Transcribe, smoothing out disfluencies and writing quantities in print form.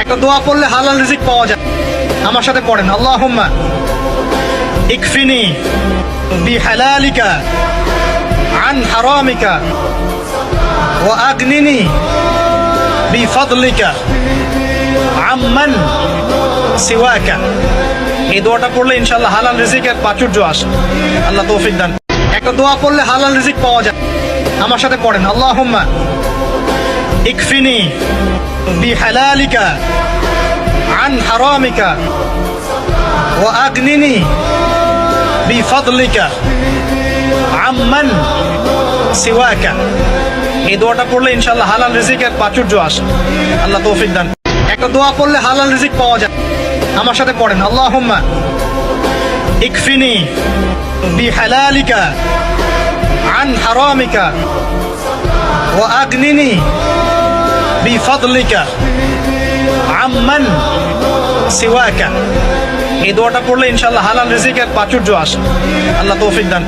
একটা দোয়া পড়লে হালাল রিজিক পাওয়া যায়। আমার সাথে পড়েন, আল্লাহুম্মা ইকফিনি বিহালালিকা আন হারামিকা ওয়া আগনিনি বিফাদলিকা আম্মান সিওয়াকা। এই দোয়াটা পড়লে ইনশাআল্লাহ হালাল রিজিকের প্রাচুর্য আসে। আল্লাহ তৌফিক দান। একটা দোয়া পড়লে হালাল রিজিক পাওয়া যায়। আমার সাথে পড়েন, আল্লাহুম্মা ইকফিনি বিহালালিকা আন হারামিকা ওয়া আগনিনি বিফাদলিকা আম্মান সিওয়াকা। এই দোয়াটা পড়লে ইনশাআল্লাহ হালাল রিজিকের প্রাচুর্য আসে। আল্লাহ তৌফিক দান। একটা দোয়া পড়লে হালাল রিজিক পাওয়া যায়। আমার সাথে পড়েন, আল্লাহুম্মা ইকফিনি বিহালালিকা আন হারামিকা ওয়া আগনিনি বিফাদলিকা আম্মান সিওয়াকা। এই দোয়াটা পড়লে ইনশাআল্লাহ হালাল রিজিকের প্রাচুর্য আসে। আল্লাহ তৌফিক দান।